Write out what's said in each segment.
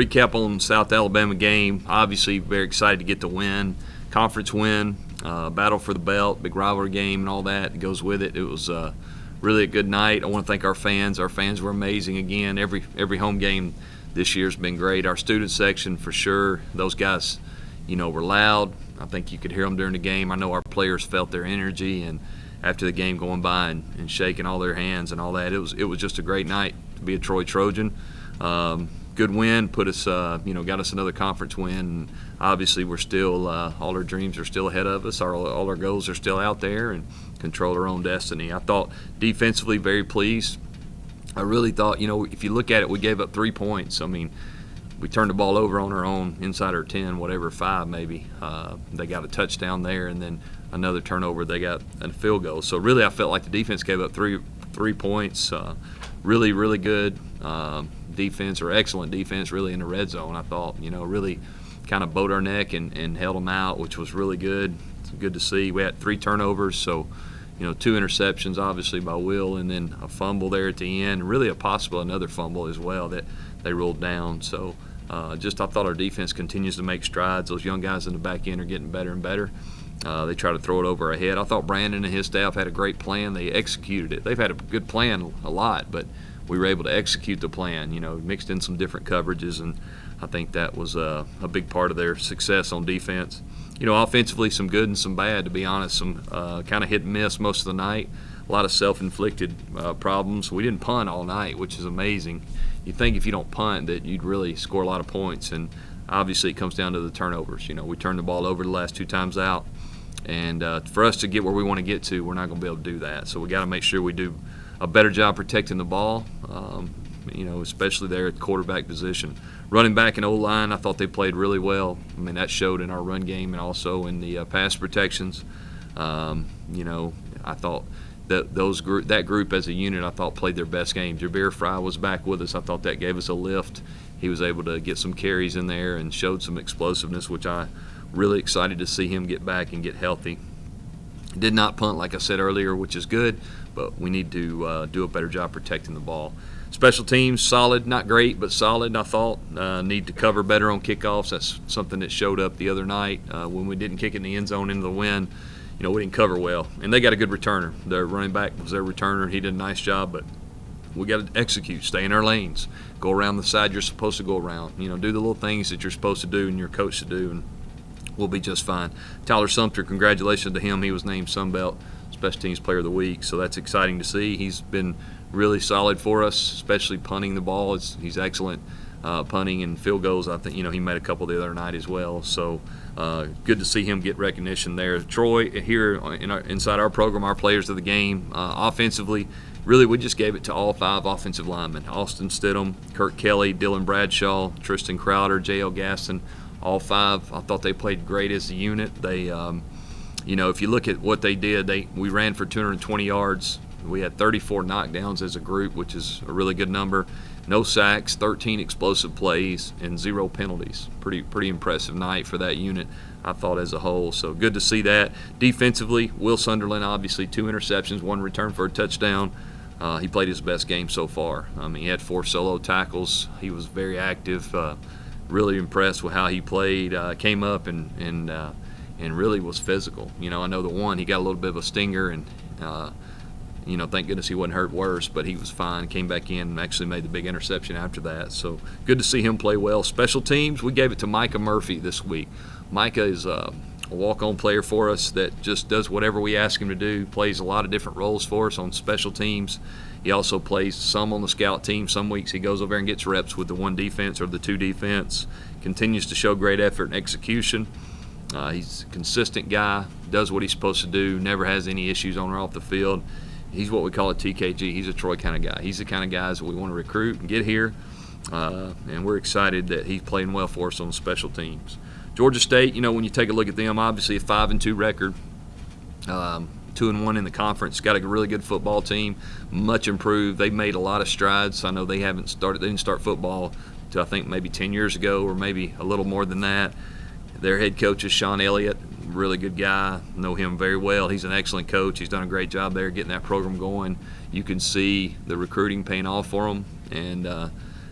recap on South Alabama game. Obviously, very excited to get the win, conference win, battle for the belt, big rivalry game, and all that goes with it. It was really a good night. I want to thank our fans. Our fans were amazing again. Every home game this year's been great. Our student section, for sure, those guys, were loud. I think you could hear them during the game. I know our players felt their energy, and after the game going by and shaking all their hands and all that, it was just a great night to be a Troy Trojan. Good win, put us, got us another conference win. And obviously, we're still, all our dreams are still ahead of us. All our goals are still out there, and control our own destiny. I thought defensively very pleased. I really thought, if you look at it, we gave up 3 points. I mean, we turned the ball over on our own, inside our 10, 5 maybe. They got a touchdown there, and then another turnover. They got a field goal. So really, I felt like the defense gave up three points. Really, really good defense, or excellent defense, really in the red zone. I thought, really kind of bowed our neck and held them out, which was really good. It's good to see. We had 3 turnovers, so 2 interceptions, obviously, by Will, and then a fumble there at the end. Really another fumble as well that they rolled down. So I thought our defense continues to make strides. Those young guys in the back end are getting better and better. They try to throw it over our head. I thought Brandon and his staff had a great plan. They executed it. They've had a good plan a lot, but we were able to execute the plan, mixed in some different coverages, and I think that was a big part of their success on defense. Offensively, some good and some bad, to be honest. Some kind of hit and miss most of the night. A lot of self-inflicted problems. We didn't punt all night, which is amazing. You'd think if you don't punt that you'd really score a lot of points, and obviously it comes down to the turnovers. We turned the ball over the last 2 times out, and for us to get where we want to get to, we're not going to be able to do that. So we got to make sure we do a better job protecting the ball, especially there at the quarterback position. Running back and O-line, I thought they played really well. I mean, that showed in our run game and also in the pass protections. I thought that group as a unit, I thought played their best game. Javier Fry was back with us. I thought that gave us a lift. He was able to get some carries in there and showed some explosiveness, which I really excited to see him get back and get healthy. Did not punt, like I said earlier, which is good, but we need to do a better job protecting the ball. Special teams, solid, not great, but solid, I thought. Need to cover better on kickoffs. That's something that showed up the other night when we didn't kick it in the end zone into the win. We didn't cover well. And they got a good returner. Their running back was their returner. He did a nice job, but we got to execute, stay in our lanes, go around the side you're supposed to go around. Do the little things that you're supposed to do and your coach to do, and we'll be just fine. Tyler Sumpter, congratulations to him. He was named Sun Belt Special Teams Player of the Week, so that's exciting to see. He's been really solid for us, especially punting the ball. He's excellent punting and field goals. I think he made a couple the other night as well. So good to see him get recognition there. Troy, here inside our program, our players of the game, offensively, really we just gave it to all 5 offensive linemen: Austin Stidham, Kirk Kelly, Dylan Bradshaw, Tristan Crowder, J.L. Gaston. All 5, I thought they played great as a unit. They, if you look at what they did, we ran for 220 yards. We had 34 knockdowns as a group, which is a really good number. No sacks, 13 explosive plays, and 0 penalties. Pretty impressive night for that unit, I thought, as a whole. So good to see that. Defensively, Will Sunderland, obviously 2 interceptions, 1 return for a touchdown. He played his best game so far. He had 4 solo tackles. He was very active. Really impressed with how he played. Came up and really was physical. I know the one, he got a little bit of a stinger, and thank goodness he wasn't hurt worse, but he was fine. Came back in and actually made the big interception after that. So good to see him play well. Special teams, we gave it to Micah Murphy this week. Micah is a walk-on player for us that just does whatever we ask him to do, plays a lot of different roles for us on special teams. He also plays some on the scout team. Some weeks he goes over and gets reps with the 1 defense or the 2 defense. Continues to show great effort and execution. He's a consistent guy, does what he's supposed to do, never has any issues on or off the field. He's what we call a TKG. He's a Troy kind of guy. He's the kind of guys that we want to recruit and get here, and we're excited that he's playing well for us on special teams. Georgia State, when you take a look at them, obviously a 5-2 record, 2-1 in the conference. Got a really good football team, much improved. They've made a lot of strides. I know they didn't start football until I think maybe 10 years ago, or maybe a little more than that. Their head coach is Sean Elliott, really good guy. Know him very well. He's an excellent coach. He's done a great job there getting that program going. You can see the recruiting paying off for them, and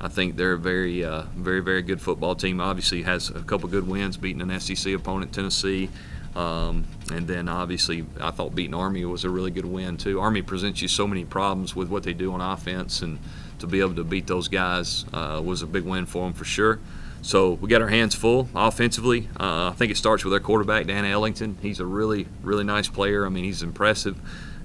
I think they're a very, very good football team. Obviously has a couple good wins, beating an SEC opponent, Tennessee. And then obviously I thought beating Army was a really good win too. Army presents you so many problems with what they do on offense, and to be able to beat those guys was a big win for them for sure. So we got our hands full offensively. I think it starts with our quarterback, Dan Ellington. He's a really nice player. I mean, he's impressive.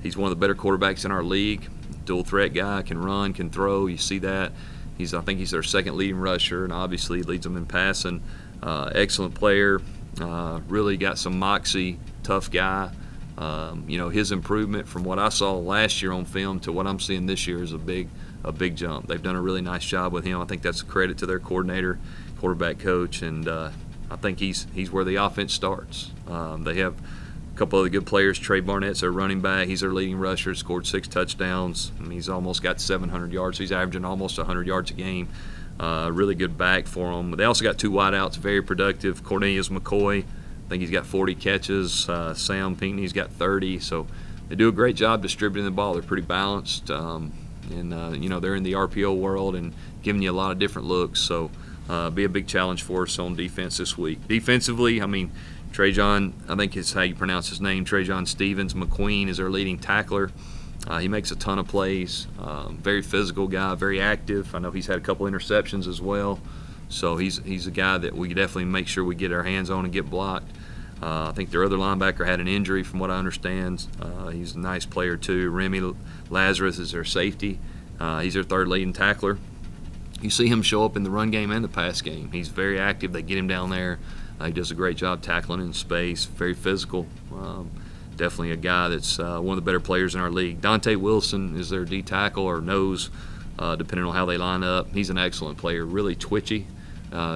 He's one of the better quarterbacks in our league. Dual threat guy, can run, can throw. You see that. I think he's their second leading rusher, and obviously leads them in passing. Excellent player. Really got some moxie, tough guy. His improvement from what I saw last year on film to what I'm seeing this year is a big jump. They've done a really nice job with him. I think that's a credit to their coordinator, quarterback coach, and I think he's where the offense starts. They have a couple other good players. Trey Barnett's their running back. He's their leading rusher, scored 6 touchdowns. I mean, he's almost got 700 yards. So he's averaging almost 100 yards a game. Really good back for them. They also got 2 wideouts, very productive. Cornelius McCoy, I think he's got 40 catches. Sam Pinckney's got 30. So they do a great job distributing the ball. They're pretty balanced. And they're in the RPO world and giving you a lot of different looks. So be a big challenge for us on defense this week. Defensively, I mean, Trajan, I think is how you pronounce his name, Trajan Stevens McQueen is our leading tackler. He makes a ton of plays. Very physical guy, very active. I know he's had a couple interceptions as well. So he's a guy that we definitely make sure we get our hands on and get blocked. I think their other linebacker had an injury from what I understand. He's a nice player too. Remy Lazarus is their safety. He's their third leading tackler. You see him show up in the run game and the pass game. He's very active. They get him down there. He does a great job tackling in space, very physical. Definitely a guy that's one of the better players in our league. Donte Wilson is their D tackle or nose, depending on how they line up. He's an excellent player, really twitchy,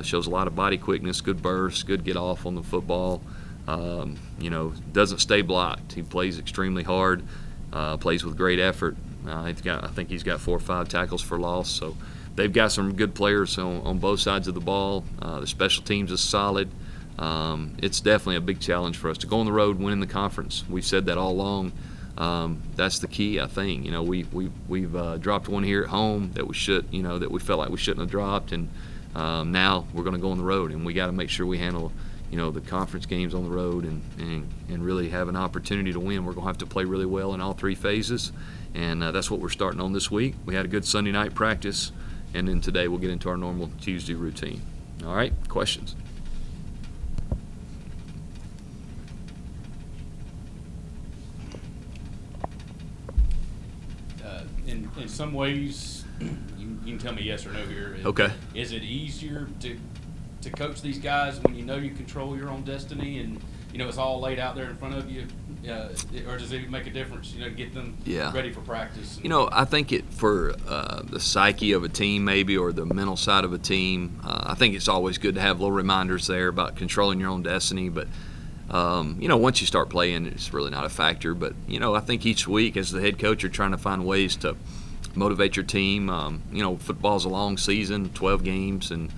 shows a lot of body quickness, good burst, good get off on the football. Doesn't stay blocked. He plays extremely hard, plays with great effort. I think he's got 4 or 5 tackles for loss. So they've got some good players on both sides of the ball. The special teams is solid. It's definitely a big challenge for us to go on the road, win in the conference. We've said that all along. That's the key, I think. We've dropped one here at home that we felt like we shouldn't have dropped, and now we're going to go on the road, and we got to make sure we handle the conference games on the road and really have an opportunity to win. We're going to have to play really well in all 3 phases, and that's what we're starting on this week. We had a good Sunday night practice, and then today we'll get into our normal Tuesday routine. All right, questions? In some ways, you can tell me yes or no here. Okay. Is it easier to coach these guys when you know you control your own destiny and it's all laid out there in front of you, or does it make a difference? To get them ready for practice. I think for the psyche of a team maybe, or the mental side of a team, I think it's always good to have little reminders there about controlling your own destiny. But once you start playing, it's really not a factor. But I think each week as the head coach, you're trying to find ways to motivate your team. Football's a long season, 12 games, and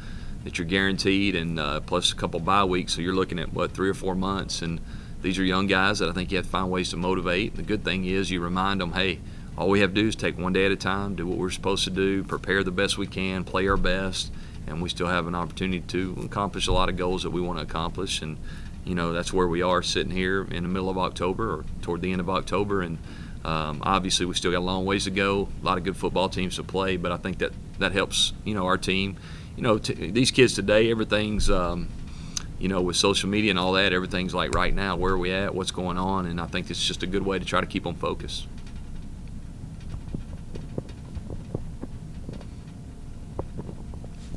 that you're guaranteed, and plus a couple bye weeks, so you're looking at 3 or 4 months, and these are young guys that I think you have to find ways to motivate. The good thing is you remind them, hey, all we have to do is take one day at a time, do what we're supposed to do, prepare the best we can, play our best, and we still have an opportunity to accomplish a lot of goals that we want to accomplish. And that's where we are sitting here in the middle of October, or toward the end of October, and obviously we still got a long ways to go, a lot of good football teams to play, but I think that helps our team. These kids today, everything's, with social media and all that, everything's like right now, where are we at, what's going on, and I think it's just a good way to try to keep them focused.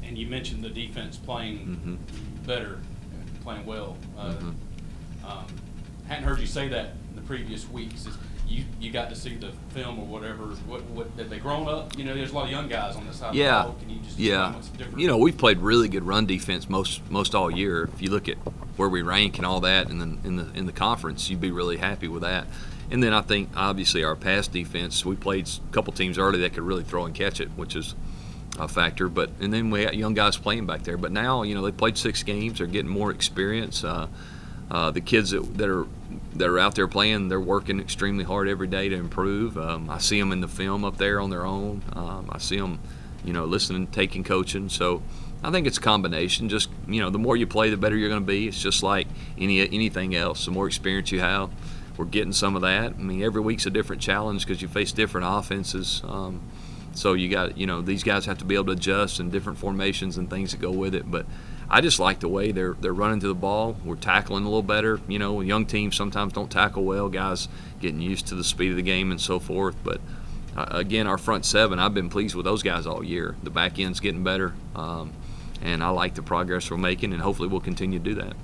And you mentioned the defense playing better, playing well. Hadn't heard you say that in the previous weeks. You got to see the film or whatever. What have they grown up? There's a lot of young guys on this side of the ball. Can you just explain what's different? We've played really good run defense most all year. If you look at where we rank and all that, and then in the conference, you'd be really happy with that. And then I think obviously our pass defense, we played a couple teams early that could really throw and catch it, which is a factor. And then we got young guys playing back there. But now they played 6 games. They're getting more experience. The kids that are out there playing, they're working extremely hard every day to improve. I see them in the film up there on their own. I see them, listening, taking coaching. So I think it's a combination. Just, the more you play, the better you're going to be. It's just like anything else. The more experience you have, we're getting some of that. I mean, every week's a different challenge because you face different offenses. So you got, these guys have to be able to adjust in different formations and things that go with it. But I just like the way they're running to the ball. We're tackling a little better. Young teams sometimes don't tackle well. Guys getting used to the speed of the game and so forth. But again, our front seven, I've been pleased with those guys all year. The back end's getting better, and I like the progress we're making, and hopefully we'll continue to do that.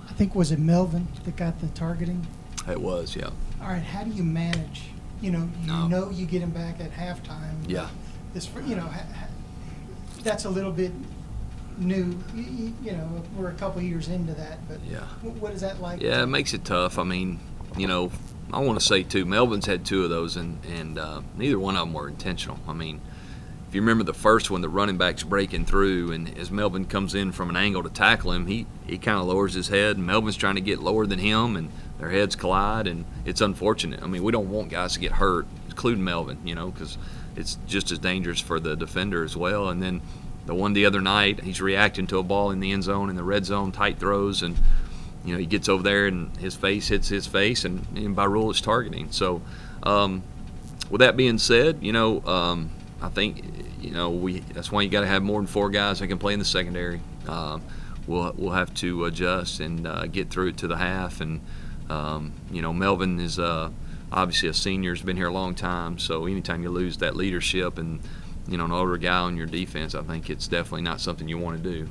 I think, was it Melvin that got the targeting? It was, yeah. All right, how do you manage? You get him back at halftime. Yeah. That's a little bit new. We're a couple years into that, but yeah. What is that like? Yeah, it makes it tough. I mean, I want to say too, Melvin's had two of those, and neither one of them were intentional. I mean, if you remember the first one, the running back's breaking through, and as Melvin comes in from an angle to tackle him, he kind of lowers his head, and Melvin's trying to get lower than him, and their heads collide, and it's unfortunate. I mean, we don't want guys to get hurt, including Melvin, because it's just as dangerous for the defender as well. And then the one the other night, he's reacting to a ball in the end zone, in the red zone, tight throws, and he gets over there and his face hits his face, and by rule it's targeting. So with that being said, I think that's why you got to have more than 4 guys that can play in the secondary. We'll have to adjust and get through it to the half. And Melvin is obviously a senior, has been here a long time. So anytime you lose that leadership and an older guy on your defense, I think it's definitely not something you want to do.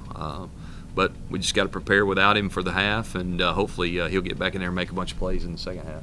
But we just got to prepare without him for the half, and hopefully he'll get back in there and make a bunch of plays in the second half.